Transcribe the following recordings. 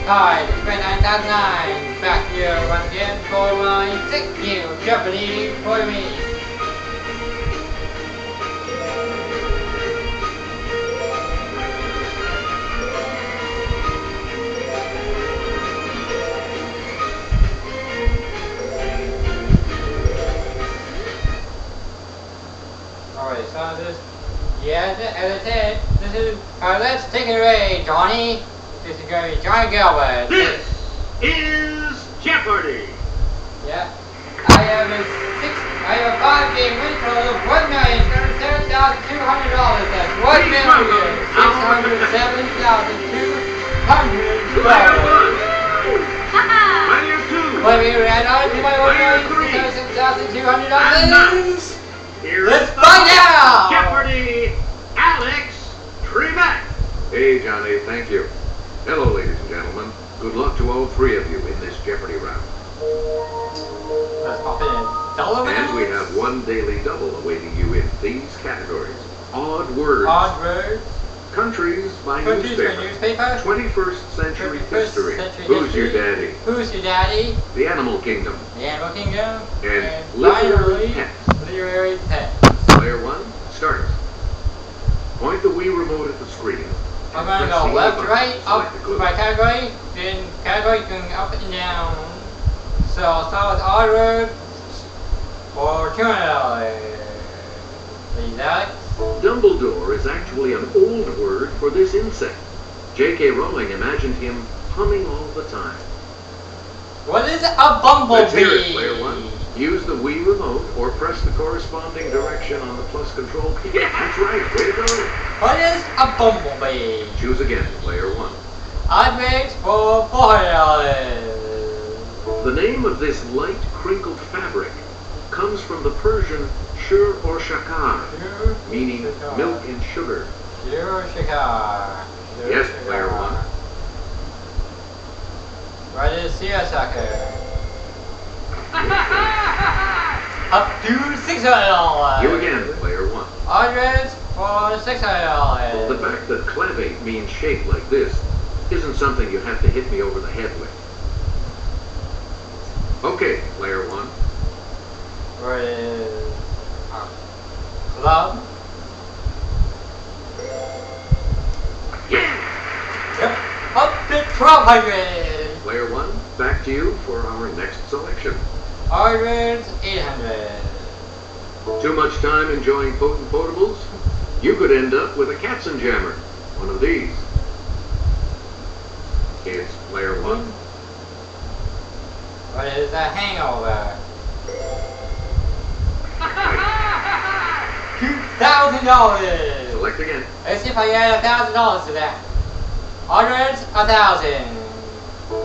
Hi, it's been 9,009. Back here once again for my 6th new Jeopardy for me. Alright, so this, yeah, as I said, this is, let's take it away, Johnny. This is going to be Johnny Gilbert. This is Jeopardy! Yeah. I have a 5-game win total of $1,037,200. That's $1,607,200. Player two! Let me add on to my $1,607,200. Let's find out! Jeopardy! Alex Trebek! Hey, Johnny, thank you. Hello, ladies and gentlemen. Good luck to all three of you in this Jeopardy round. Let's pop in. And we have one daily double awaiting you in these categories. Odd words. Odd words. Countries by Countries by newspaper. newspaper. 21st century 21st history. century Who's history. your daddy? Who's your daddy? The Animal Kingdom. The Animal Kingdom. And literary finally, pets. literary pets. Player one, start. Point the Wii remote at the screen. I'm going to go left, right, up by category, then category going up and down. So I'll start with odd word for $200. Please, Alex. Dumbledore is actually an old word for this insect. J.K. Rowling imagined him humming all the time. What is a bumblebee? Let's hear it, player one. Use the Wii remote or press the corresponding direction on the plus control key. That's right, way to go. What is a bumblebee? Choose again, player one. Odd words for $400. The name of this light crinkled fabric comes from the Persian shur or shakar, meaning milk and sugar. Sanders-Zakre. Yes, player one. What is Sanders-Zakre? Up to $600. You again, player one. Odd words for $600. The fact that clavate means shape like this isn't something you have to hit me over the head with. Okay, player one. What is club? Yeah! Yep. Up to $1,200. Player one, back to you for our next selection. Odd words $800. Too much time enjoying potent potables? You could end up with a Katzenjammer. One of these. It's player one. What is a hangover? $2,000. Select again. Let's see if I add $1,000 to that. Odd words 1,000.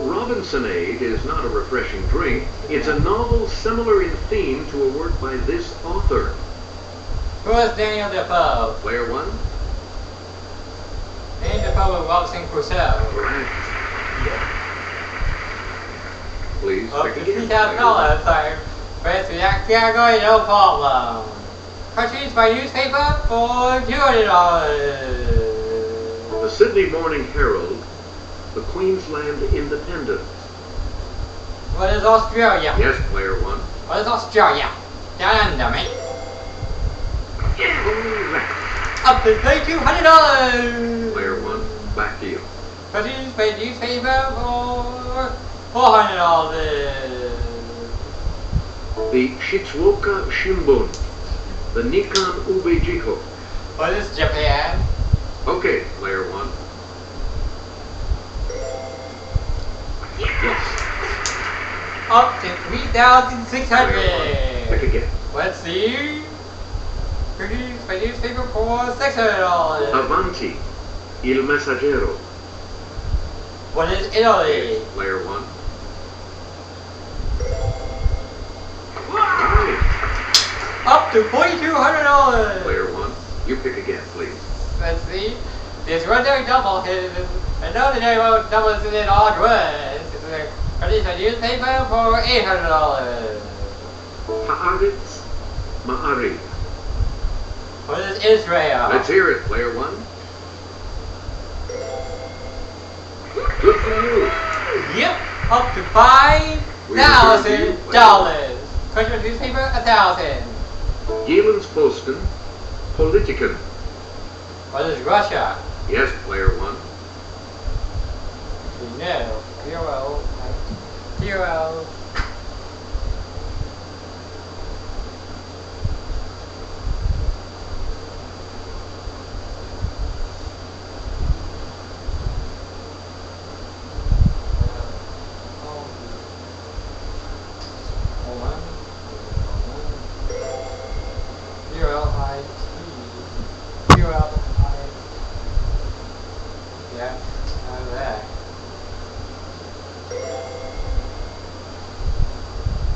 Robinsonade is not a refreshing drink. It's a novel similar in theme to a work by this author. Who is Daniel Defoe? Player one. Daniel Defoe of Robinson Crusoe. Correct. Please Up pick to again. $3,000. Sorry. Press the category, no problem. Countries by newspaper for $200. The Sydney Morning Herald, the Queensland Independent. What is Australia? Yes, player one. What is Australia? Down under, mate. Correct. Up to $3,200. Player one, back to you. Countries by newspaper for $400. The Shizuoka Shimbun, the Nikan Ubejiko. What is Japan? Okay, player one. Yes. Up to $3,600. Pick again. Let's see. Countries by newspaper for $600. Avanti, Il Messaggero. What is Italy? Player one. Right. Up to $4,200. Player one. You pick again, please. Let's see. There's one day double. Another day double is in odd words. Countries by newspaper for $800. Haaretz, Ma'ari. What is Israel? Let's hear it, player one. Good for you. Up to $5,000. Question newspaper, 1,000. Yemen's Posten, Politiken. What is Russia? Yes, player 1. No. 0. Yeah, that.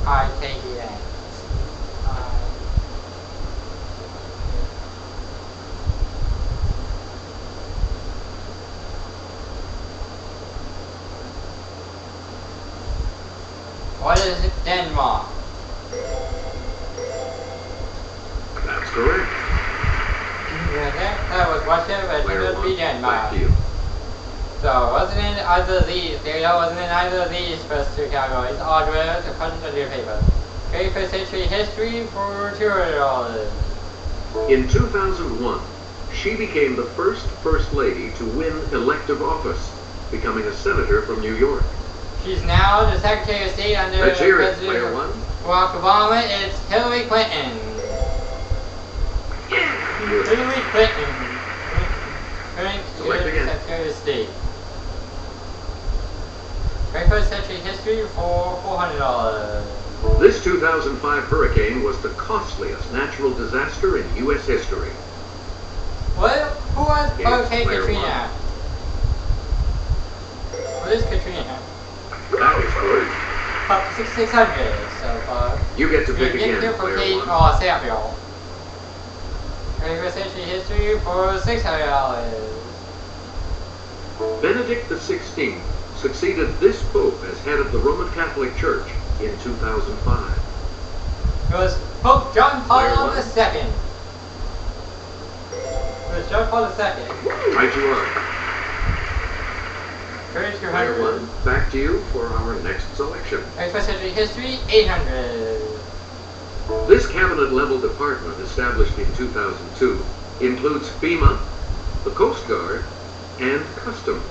I take it in. What is it, Denmark? That's correct. That was Russia, but it Player would 1, be back Denmark. to you. So, wasn't in either of these. There wasn't in either of these first two categories. Odd words, or questions on your paper. 21st century history for $200. In 2001, she became the first lady to win elective office, becoming a senator from New York. She's now the Secretary of State under Let's hear it, President player 1. Barack Obama. It's Hillary Clinton. Hillary Clinton. Current Select again. Secretary of State. 21st century history for $400. This 2005 hurricane was the costliest natural disaster in U.S. history. Who was Yes, Hurricane player Katrina? What is Katrina? That is correct. Up to 600 so far. You get to pick Get again, here for player Kate 1. or Samuel. 21st century history for $600. Benedict XVI succeeded this pope as head of the Roman Catholic Church in 2005. It was Pope John Paul Player II. one. It was John Paul II. Right you are. Courage Player 200. 1, back to you for our next selection. 21st century history, 800. This cabinet-level department, established in 2002, includes FEMA, the Coast Guard, and Customs.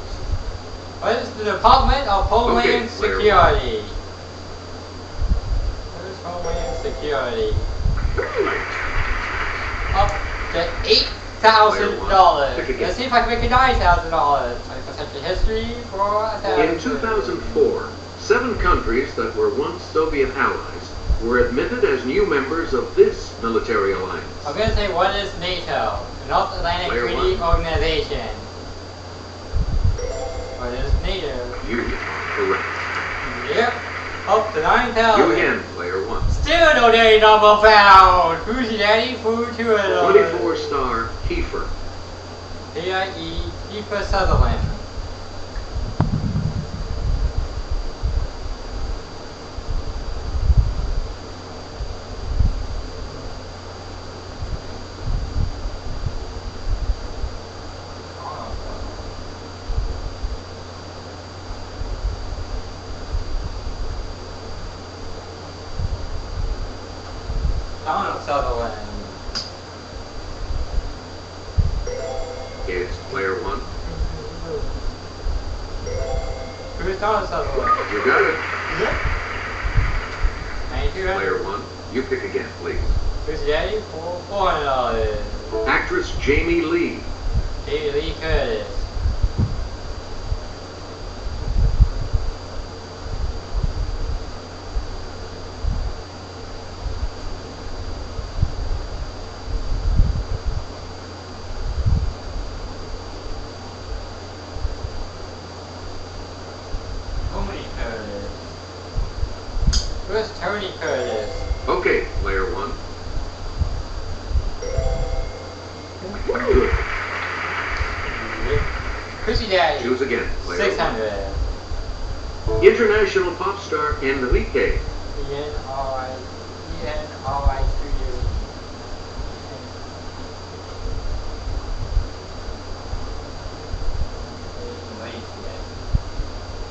What is the Department of Homeland Okay, player Security? What is Homeland Security? Right. Up to $8,000. Pick again. Let's see if I can make it $9,000. 21st century history for $1,000. In 2004, 7 countries that were once Soviet allies were admitted as new members of this military alliance. I'm going to say, what is NATO? The North Atlantic Player Treaty one. Organization. What is NATO? You are correct. Yep. Up to 9,000. You again, player 1. Still no day number found. Who's your daddy? Food to it. 24-star Kiefer. K.I.E. Kiefer Sutherland. Donald Sutherland. It's player 1. Who's Donald Sutherland? You got it. Yep. 9200. Player 1. You pick again, please. Who's your daddy? For $400. Actress Jamie Lee. Jamie Lee Curtis. Tony Curtis. Who's Tony Curtis? Okay, player 1. Who's your daddy? Choose again, player 600. 1. International pop star Enrique. E-N-R-I Studio.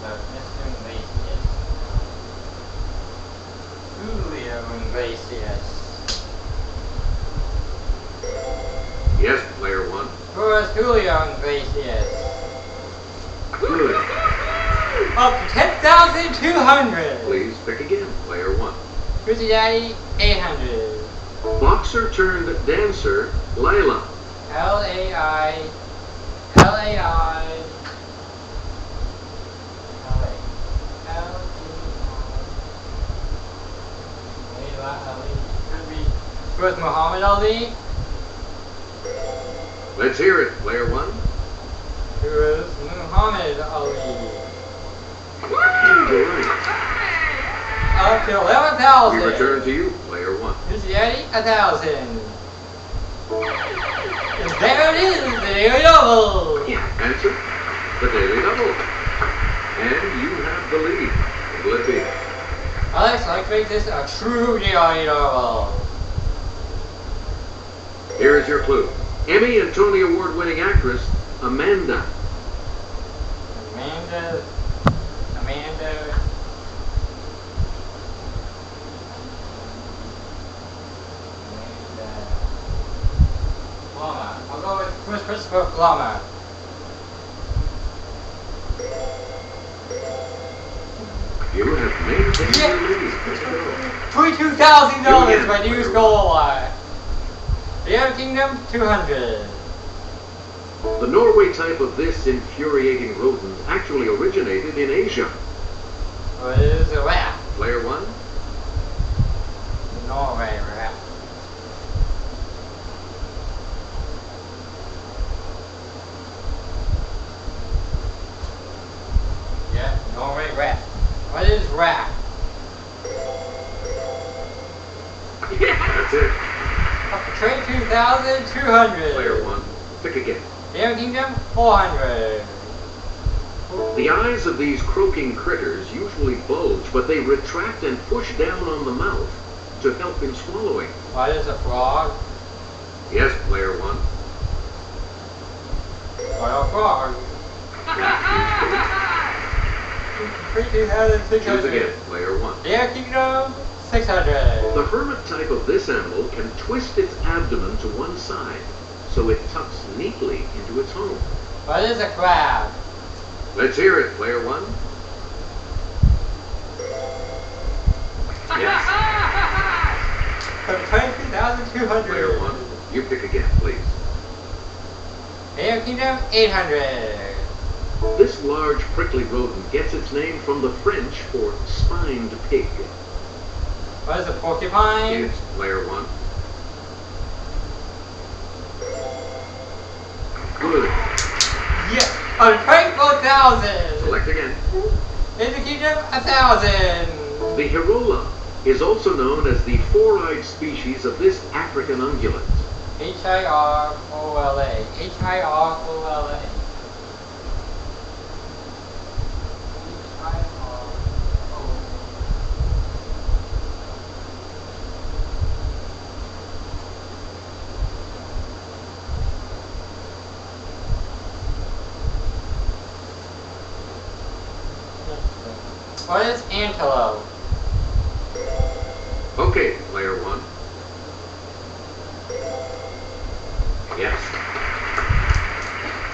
Mr. Iglesias. Iglesias? Yes, player 1. Who is Julio Iglesias? Good. Up to 10,200. Please pick again, player 1. Who's the daddy? 800. Boxer turned dancer, Layla. L-A-I. Who is Muhammad Ali? Let's hear it, player 1. Who is Muhammad Ali? Up to 11,000. We return to you, player 1. Who's the daddy? 1,000. And there it is, the Daily Double. Answer, the Daily Double. And you have the lead. Will it be? Alex, I'd like to make this a true Daily Double. Here is your clue. Emmy and Tony Award-winning actress, Amanda. Amanda. Plummer. I'll go with Christopher Plummer. You have maintained your lead. $22,000 my new goal line. The United Kingdom, 200. The Norway type of this infuriating rodent actually originated in Asia. What is a rat? Player 1. Norway rat. Yeah, Norway rat. What is rat? That's it. Up to 22,200. Player 1. Pick again. The United Kingdom, 400. The eyes of these croaking critters usually bulge, but they retract and push down on the mouth to help in swallowing. What is a frog? Yes, player 1. What a frog? Choose again, player 1. The United Kingdom, 600. The hermit type of this animal can twist its abdomen to one side, so it tucks neatly into its home. What is a crab? Let's hear it, player 1. Yes. Up to 22,200. Player 1. You pick again, please. The United Kingdom, 800. This large prickly rodent gets its name from the French for spined pig. What is a porcupine? It's player 1. Good. Yeah, up to 24,000. Select again. In the Kingdom, 1,000. The Hirola is also known as the four-eyed species of this African ungulate. Hirola. Hirola. What is antelope? Okay, player 1. Yes.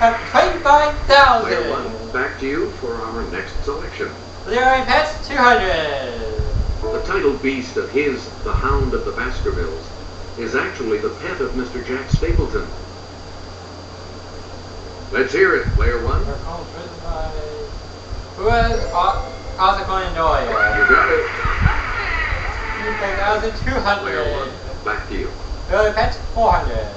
At 25,000. Player 1, back to you for our next selection. Leroy Pets, 200. The title beast of his The Hound of the Baskervilles is actually the pet of Mr. Jack Stapleton. Let's hear it, player 1. Who is Arthur Conan Doyle? You got it. 2,200. Player 1, back to you. Leroy Pets, 400.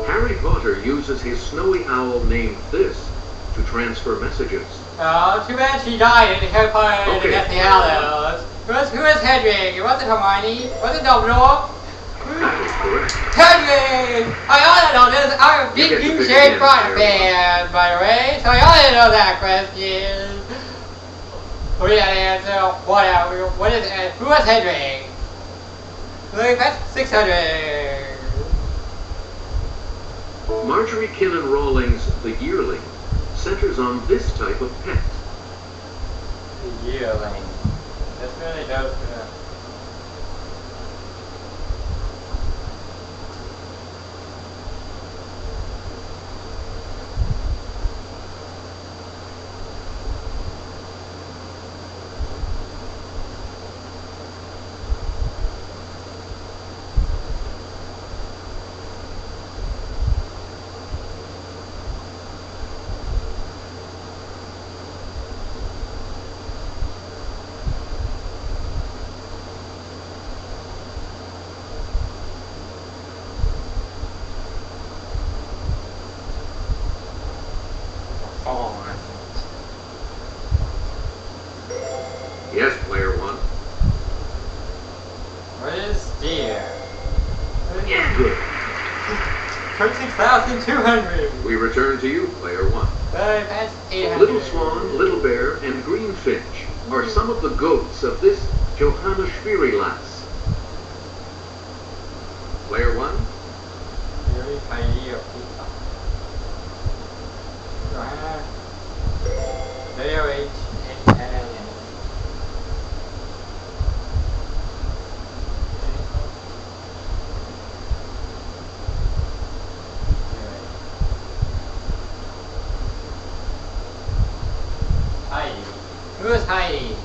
Harry Potter uses his snowy owl named this to transfer messages. Oh, too bad she died in the Harry Potter and the Deathly Hallows. Who is Hedwig? It wasn't Hermione. Was it Dumbledore? That is correct. Hedwig! I ought to know this. I'm a big You get to huge pick Harry again, Potter Harry. fan, by the way, so I ought to know that question. We got to answer. Whatever. What is it? Who was Hedwig? That's 600. Marjorie Kinnan Rawlings' The Yearling centers on this type of pet. The yearling. That's really dope. Yes, player one. What is deer? Good. 26,200. We return to you, player one. That's 800. Little swan, little bear, and greenfinch are some of the goats of this Johannesburg-lass. Player one. Very tiny of pizza. Johanna. 08 and Heidi. Who is Heidi?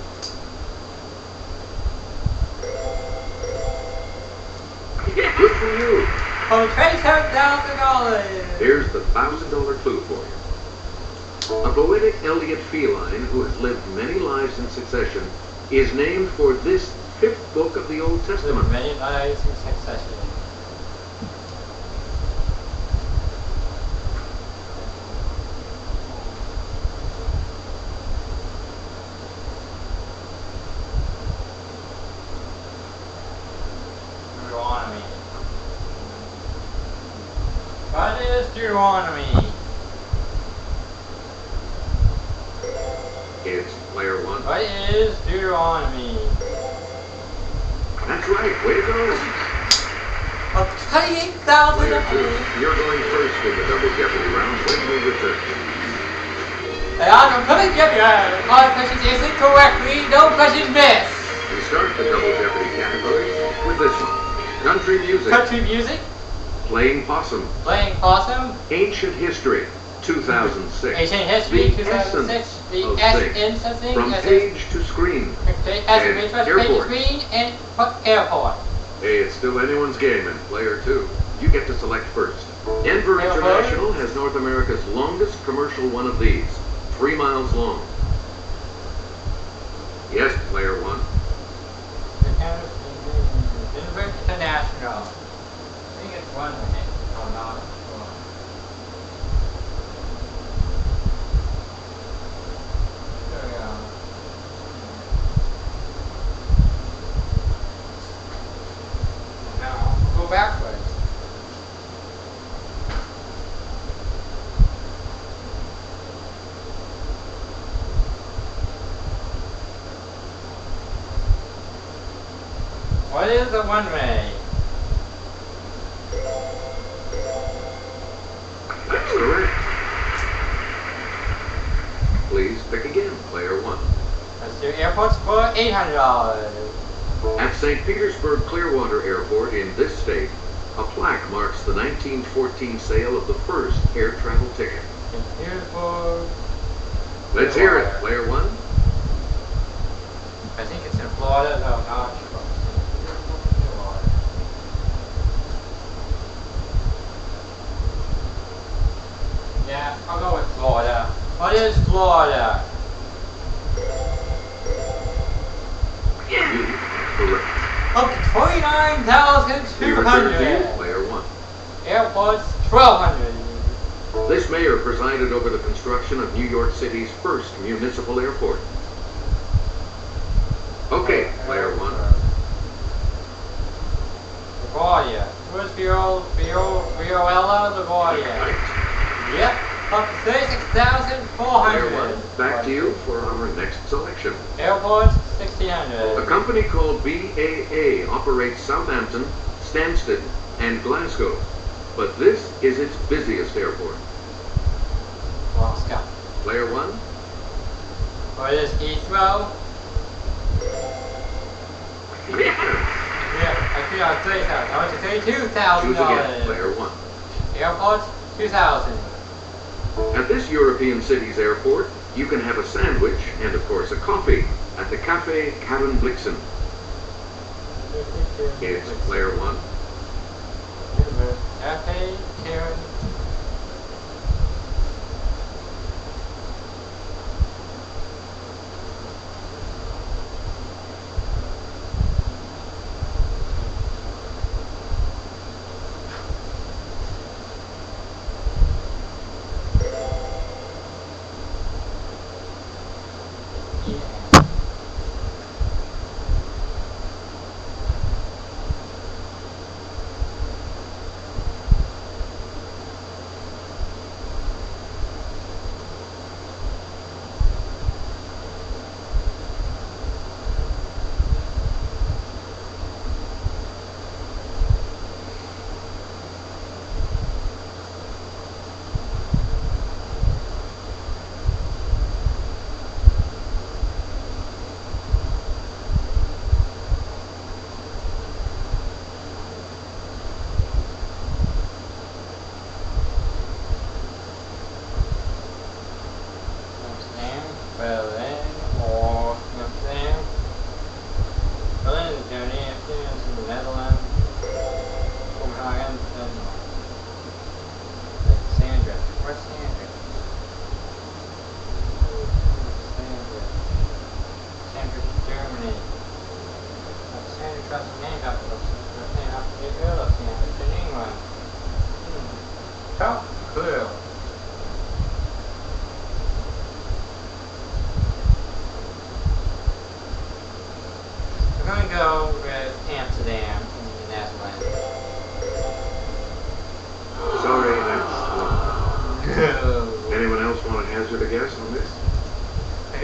Good for you. Oh, $27,000. Here's the $1,000 clue for you. A poetic Elliot feline who has lived many lives in succession is named for this fifth book of the Old Testament. Many lives in succession. Deuteronomy. What is Deuteronomy? It's player one. What is Deuteronomy? That's right. Way to go. Of 28,000. Player two. You're going first in the double Jeopardy round when we return. And I'm coming Jeopardy. All the questions answered correctly. No questions missed. We start the double Jeopardy category with this one. Country music. Country music. Playing possum. Playing possum. Ancient history. 2006. Ancient history. The 2006. essence The of essence of things. From page to screen. Okay, as a airport. screen and airport. Hey, it's still anyone's game in player two. You get to select first. Denver Airport. International has North America's longest commercial one of these. 3 miles long. Yes, player one. Denver International. I think it's 1 minute. Oh, no. There we go. Now, go backwards. What is a one-way? That's correct. Please pick again, player one. Let's do airports for $800. At St. Petersburg Clearwater Airport in this state, a plaque marks the 1914 sale of the first air travel ticket. Beautiful. Let's hear it, player one. I think it's in Florida, though, not sure. Yeah, I'll go with Florida. What is Florida? You are correct. Up to We return to you, 29,200. player one. Airports, 1,200. This mayor presided over the construction of New York City's first municipal airport. Okay, player one. LaGuardia. Where's Viorella, LaGuardia? Right. Yep, up to Player 36,400. one, back to you for our next selection. Airports, A 1,600. company called BAA operates Southampton, Stansted, and Glasgow. But this is its busiest airport. Moscow. Player one, What is Heathrow? Yeah, I feel I'll say that. I want to say choose again, $2,000. player one. Airports, 2,000. At this European city's airport, you can have a sandwich and, of course, a coffee at the Cafe Karen Blixen. It's player one. Cafe Karen.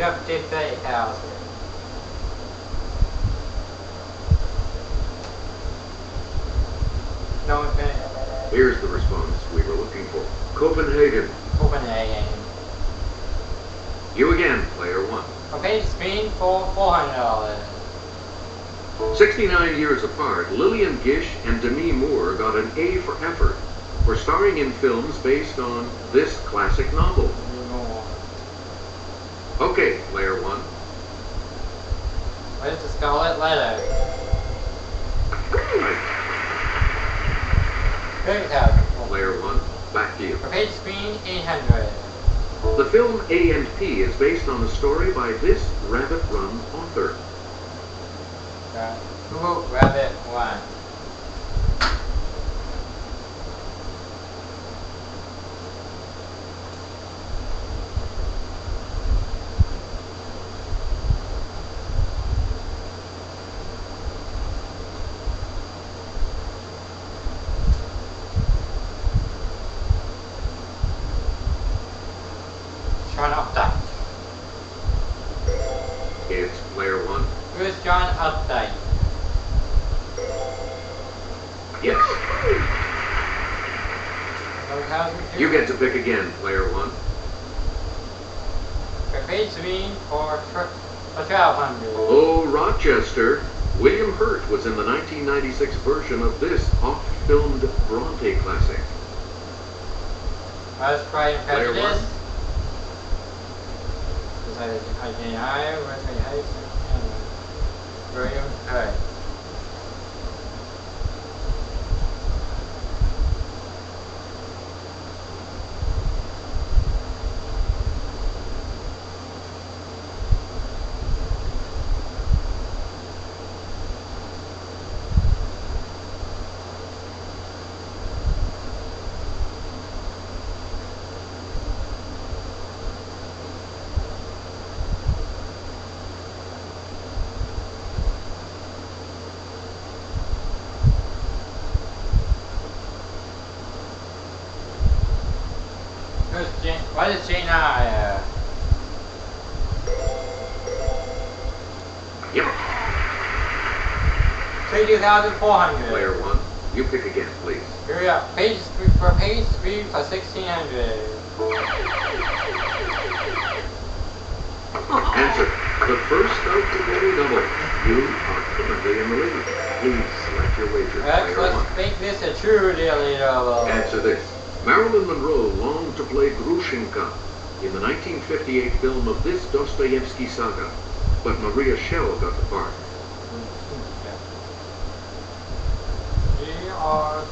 You're up to 30,000. No one finished. Here's the response we were looking for. Copenhagen. Copenhagen. You again, player one. Okay, screen for $400. 69 years apart, Lillian Gish and Demi Moore got an A for effort for starring in films based on this classic novel. More. Okay, player one. Where's the Scarlet Letter? 30,000. Player one, back to you. Okay, screen 800. The film A&P is based on a story by this Rabbit Run author. Who wrote Rabbit One? John Updike. It's player one. Who's John Updike? Yes. You get to pick again, player one. Okay, screen for 1,200. Oh, Rochester. William Hurt was in the 1996 version of this oft-filmed Bronte classic. That's Pride and Player Prejudice. one. William Hurt. What is Jane Eyre? Yep. 32,400. Player one. You pick again, please. Here we are. Page three for 1,600. Answer. The first out the daily double. You are currently in the lead. Please select your wager, player one. Let's make this a true daily double. Answer this. Marilyn Monroe longed to play Grushenka in the 1958 film of this Dostoevsky saga, but Maria Schell got the part. G.R.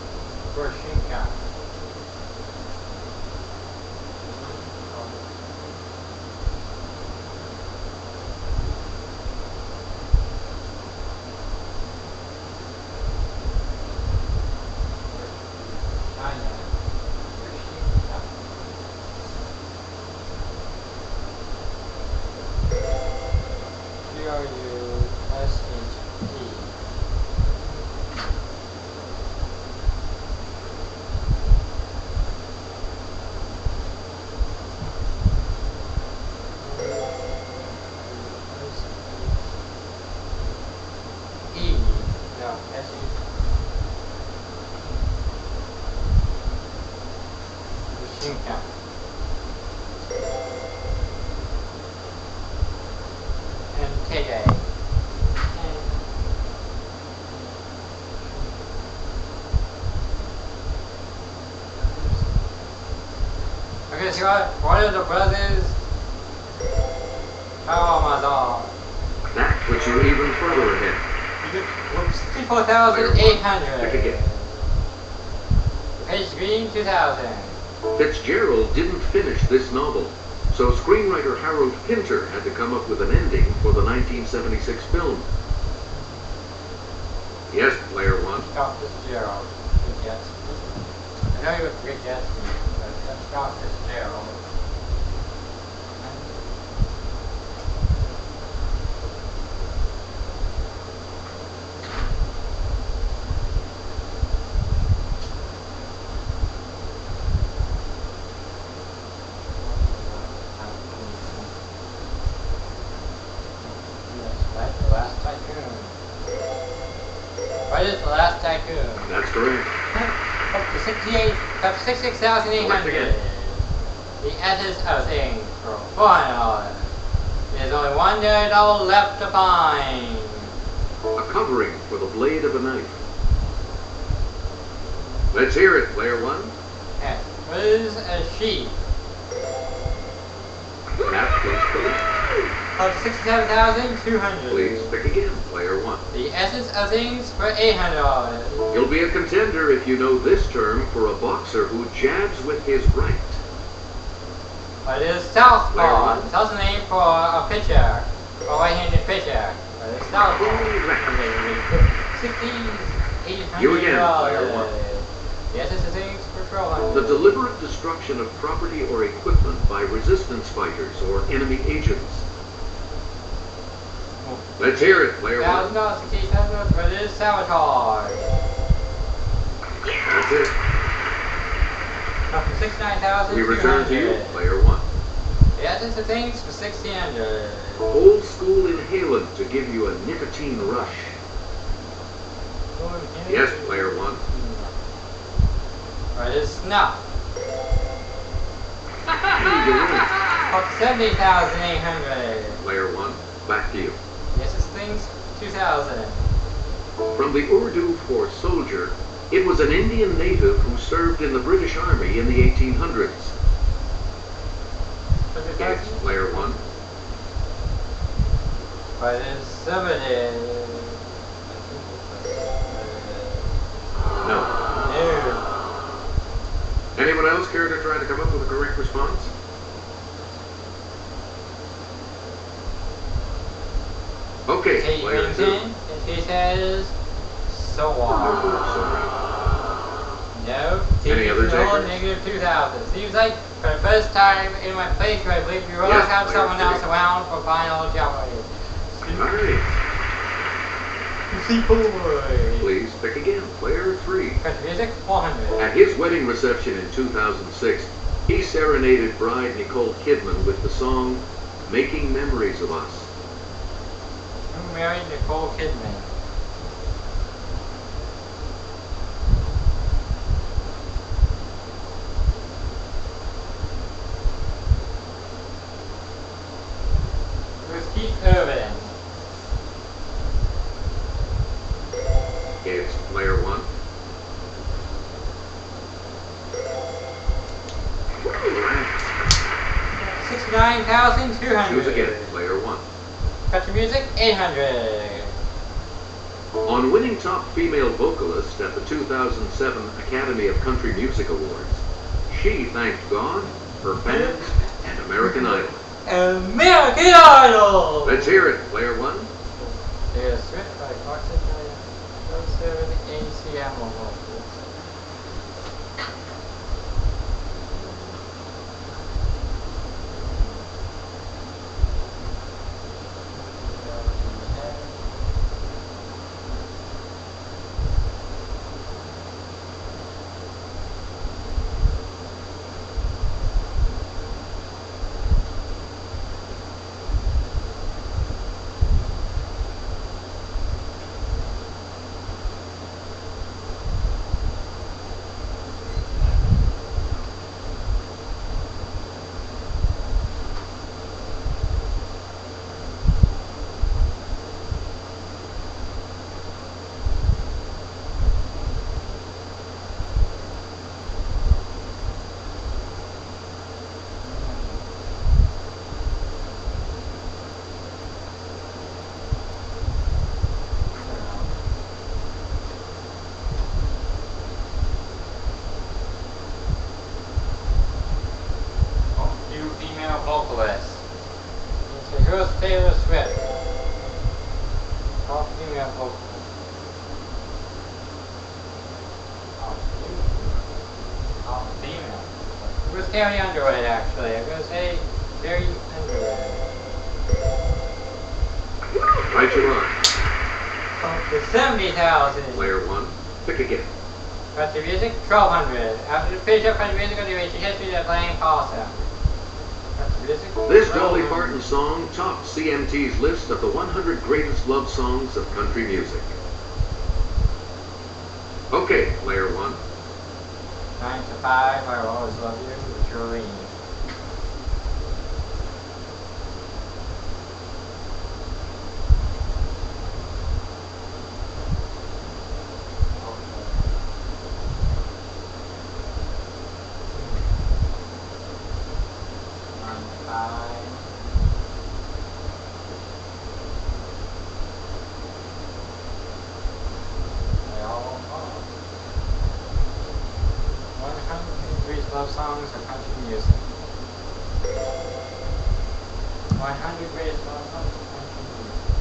Grushenka. And today. Okay, so what are the brothers? Oh my god. That puts you even further ahead. Whoops, 64,800. Pick again. Page green 2,000. Fitzgerald didn't finish this novel, so screenwriter Harold Pinter had to come up with an ending for the 1976 film. Yes, player one. Scott Fitzgerald. Good guess. I know you would good guess, but that's Scott Fitzgerald. last tycoon. What is the last tycoon? That's correct. Up to 66,800. The essence of things for $400. There's only one $1 left to find. A covering for the blade of a knife. Let's hear it, player one. What is a sheep? Matt, please fill Up to 67,200. Please pick again, player one. The essence of things for $800. You'll be a contender if you know this term for a boxer who jabs with his right. What is southpaw? Player one. It's also named for a pitcher, a right-handed pitcher. What is southpaw? $6,800. You again, player one. The essence of things for $1,200. The deliberate destruction of property or equipment by resistance fighters or enemy agents. Let's hear it, player one. $1,000, $6,800. What is sabotage? That's it. Up to 69,200. We return to you, player one. The essence of things for $1,600. Old school inhalant to give you a nicotine rush. Yes, player one. What is snuff? You're right. Up to 70,800. Player one, back to you. The essence of things 2,000. From the Urdu for soldier, it was an Indian native who served in the British Army in the 1800s. Yes, player one. What is somebody? No. No. Anyone else care to try to come up with a correct response? Okay, Kate player two. Winston, and she says, so Oh, on. sorry. No. Any other takers? Negative 2,000. Seems like for the first time in my playthrough, I believe you will Yes, have player someone else three. around for final Jeopardy. All right. C4. Please pick again, player three. Country music, 400. At his wedding reception in 2006, he serenaded bride Nicole Kidman with the song Making Memories of Us. Who married Nicole Kidman? Who's Keith Urban? It's player one. 69,200. Choose again, player one. Country music, 800. On winning top female vocalist at the 2007 Academy of Country Music Awards, she thanked God, her fans, and American Idol. American Idol! Let's hear it, player one. There's written by Clarkson, ACM vocals. Vocalist. So here's Taylor Swift. Top female vocalist. Top female. Where's Carrie Underwood actually? I'm gonna say Carrie Underwood. Right you are. Up to 70,000. Player one, pick again. Country music, 1,200. After the page of country music, the history of playing Paulson. Country This Dolly Parton song topped CMT's list of the 100 greatest love songs of country music. Okay, player one. 9 to 5, I will always love you, Jolene. Love songs or country music. 100 greatest love songs or country music.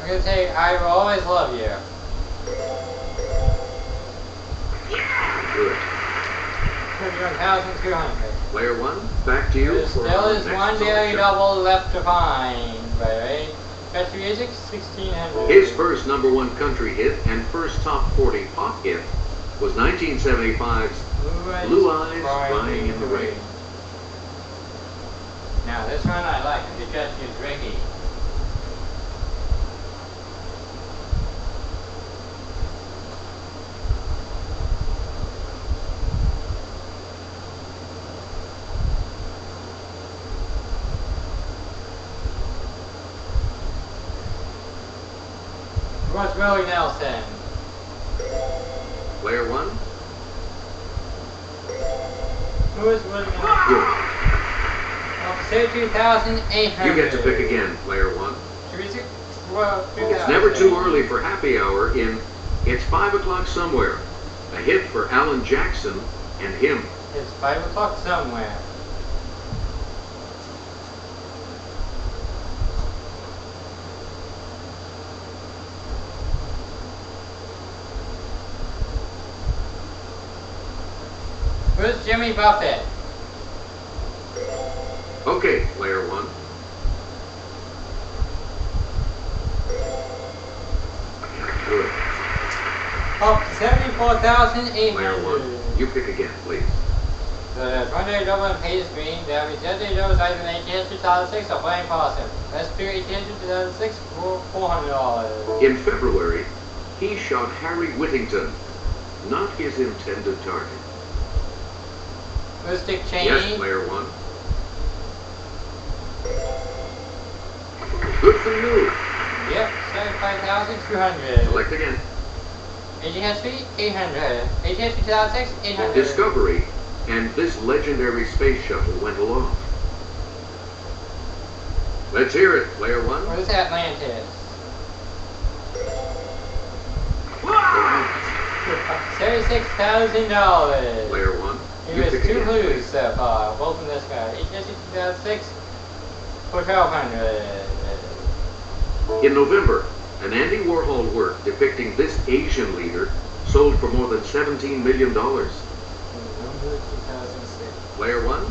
I'm gonna say, I will always love you. Good. 31,200. Player one, back to you. There for still our is next one daily selection. double left to find, right? Country music, 1600. His first number one country hit and first top 40 pop hit was 1975's Blue Eyes Crying in the Rain. Now this one I like, it just is Ricky. What's Willie Nelson? Player one, Who is Willie Nelson? good. Oh, 32,800. You get to pick again, player one. Music, well, It's never too early for happy hour in It's 5 o'clock somewhere. A hit for Alan Jackson and him. It's 5 o'clock somewhere. Who's Jimmy Buffett? Okay, player one. Good. Oh, 74,800. Player one, you pick again, please. So there's one day double and pay screen. There will be 10 day doubles either in 18 2006 or playing positive. Let's do 18 2006 for $400. In February, he shot Harry Whittington, not his intended target. Who's Dick Cheney? Yes, player one. Good for you. Yep, 75,200. Select again. AGSP, 800. AGSP 2006, 800. Discovery and this legendary space shuttle went aloft. Let's hear it, player one. Where's Atlantis? $36,000. Player one, He you was pick two again, blues please. so far. Both in this guy. AGSP 2006 for 1,200. In November, An Andy Warhol work depicting this Asian leader sold for more than $17 million. November 2006. Player one,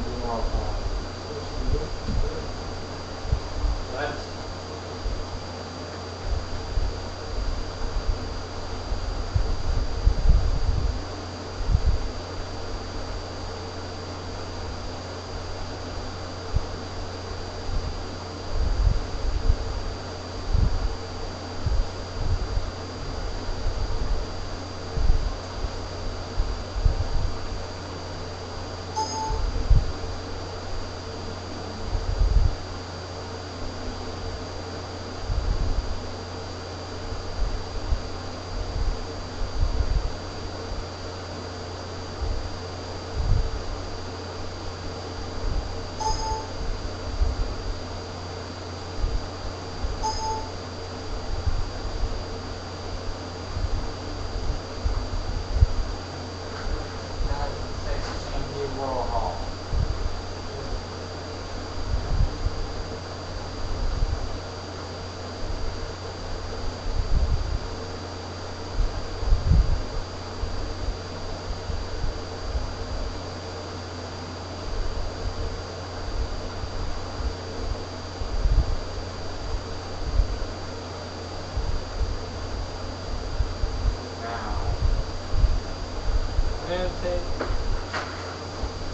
What? Andy Warhol.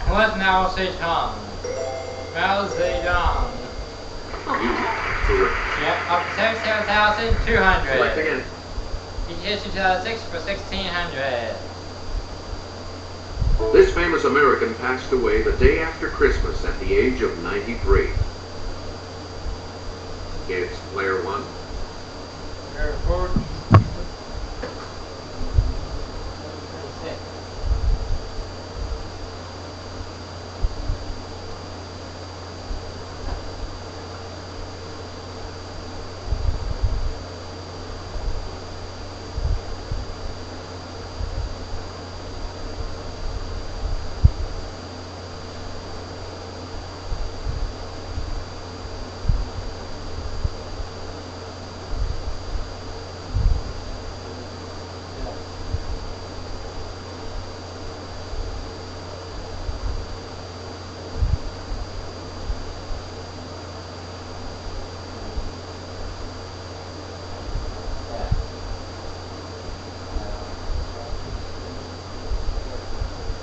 What Mao Zedong? Mao Zedong. correct. Yep, up to 77,200. Select again. He hit 2006 for 1,600. This famous American passed away the day after Christmas at the age of 93. It's player one. Airport.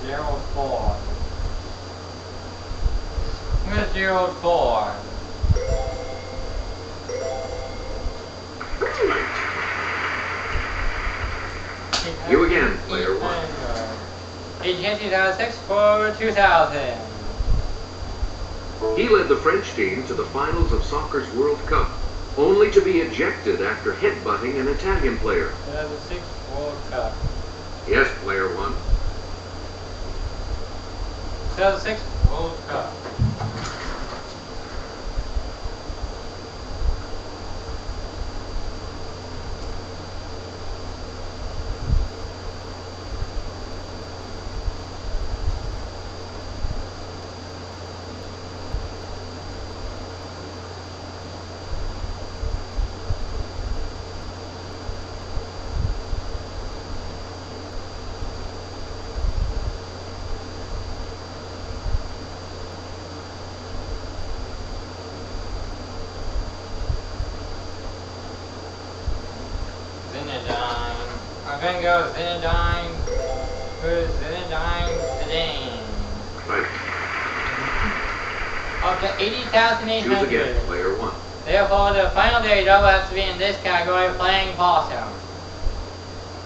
Gerald Ford. Where's Gerald Ford? You again, player one. He hit 2006 for 2,000. He led the French team to the finals of soccer's World Cup, only to be ejected after headbutting an Italian player. 2006 World Cup. Yes, player one. 2006 World Cup. Zinedine. I'm gonna go Zinedine. Who's Zinedine Zidane? Right. Up to Choose 80,800. again, player one. Therefore, the final day double has to be in this category, playing possum.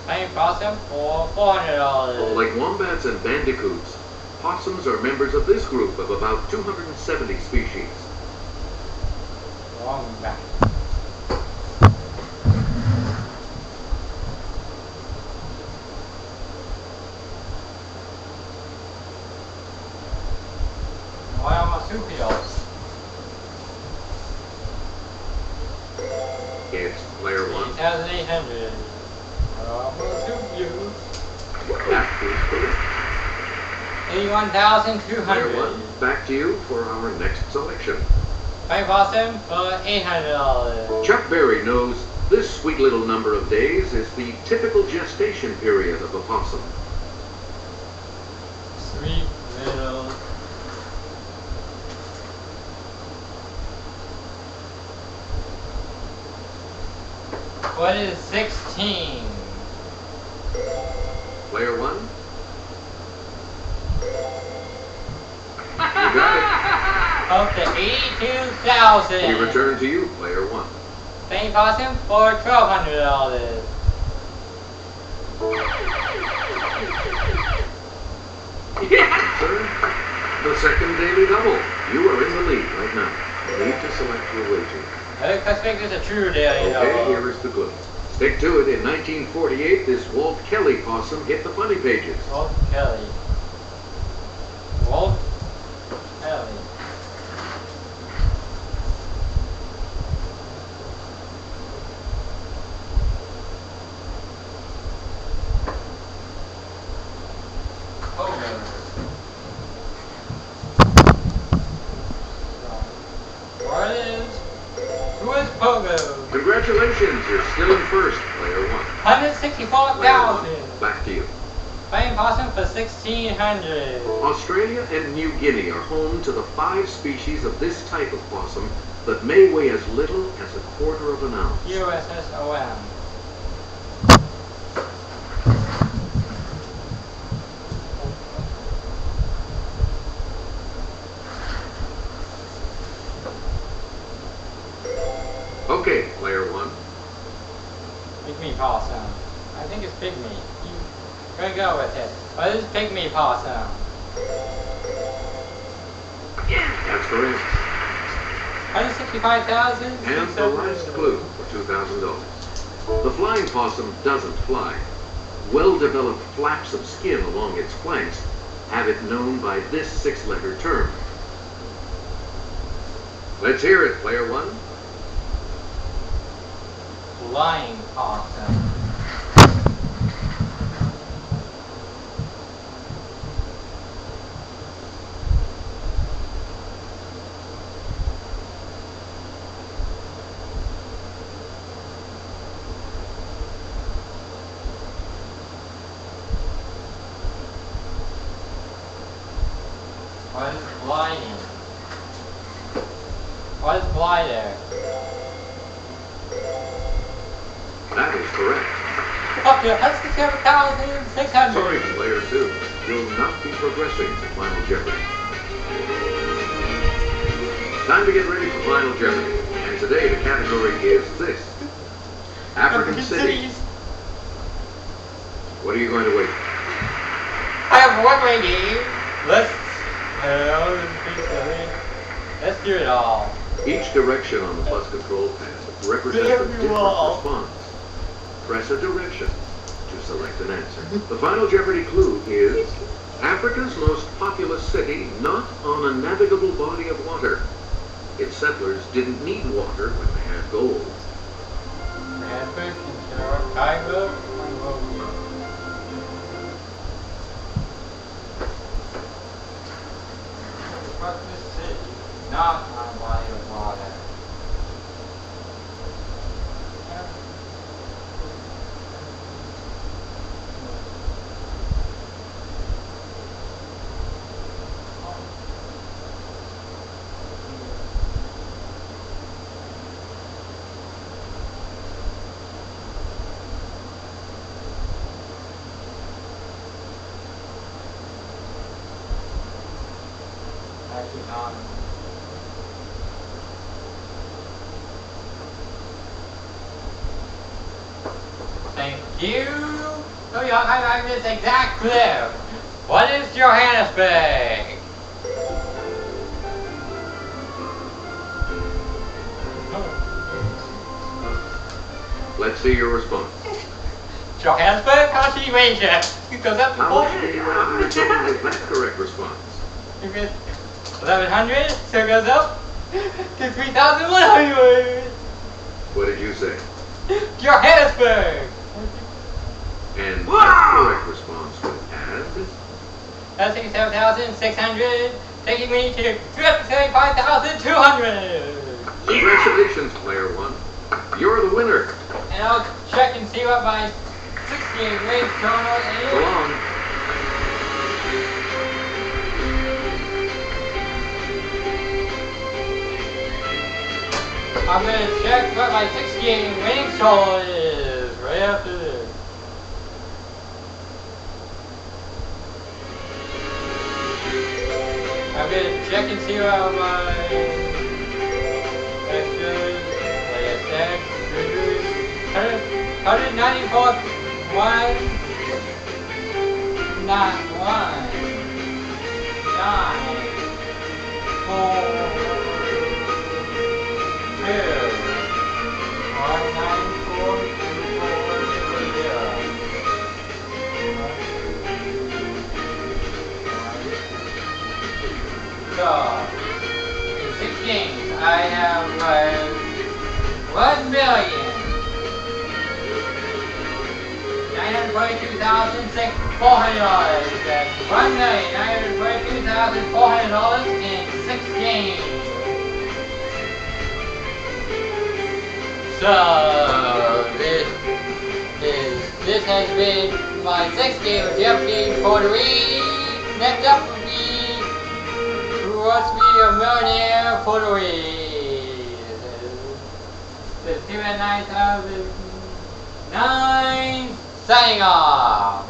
Playing possum for $400. Like wombats and bandicoots, possums are members of this group of about 270 species. Wombat. Why are marsupials? It's player one. 8,800. Marsupials. That is correct. Player 81,200. one, back to you for our next selection. Playing possum for $800. Chuck Berry knows This sweet little number of days is the typical gestation period of a possum. Sweet little. What is 16? Player one? You got Up to 82,000. it. We return to you, player one. Same possum for $1,200. Sir, the second daily double. You are in the lead right now. You need to select your wager. Let's make this a true daily Okay, double. here is the clue. Stick to it. In 1948, this Walt Kelly possum hit the funny pages. Walt Kelly. Walt Kelly. Pogo. What is? Who is Pogo? Congratulations, you're still in first, player one. 164,000. Back to you. Same possum for 1,600. Australia and New Guinea are home to the 5 species of this type of possum that may weigh as little as a quarter of an ounce. USSOM. Okay, player one. Pygmy possum. I think it's pygmy. Gonna go with it. What is pygmy possum? That's correct. 165,000. And the last clue for $2,000. The flying possum doesn't fly. Well-developed flaps of skin along its flanks have it known by this 6-letter term. Let's hear it, player one. Flying possum. What is gliding? What is glider? That is correct. Up to 167,600. Sorry, player two. You'll not be progressing to Final Jeopardy. Time to get ready for Final Jeopardy. And today the category is this. African cities. What are you going to wait? I have one lady. Let's do it all. Each direction on the plus control pad represents a different response. Press a direction to select an answer. The Final Jeopardy clue is Africa's most populous city not on a navigable body of water. Its settlers didn't need water when they had gold. Not on a body of water. Actually not. Thank you. So y'all have this exact clip. What is Johannesburg? Let's see your response. Johannesburg, Pennsylvania. It goes up to How much do 400. you want to return with that correct response? 1,100, so it goes up to 3,100. What did you say? Johannesburg. And that correct response would add... That's 67,600, taking me to 375,200. Congratulations, player one. You're the winner. and I'll check and see what my 68 wave total is. Go on. I'm gonna check what my 68 winning total is right after this. I'm gonna check and see what my extras, like I said, 194, 1, not 1, 9, 4, 2, 194, 2, 4, 0. So, in 6 games, I have $1,942,400. That's $1,942,400 in 6 games. So, this has been my 6th game of Jeopardy for the week. Next up will be Who Wants to Be a Millionaire for the week. The team at 9,009 signing off.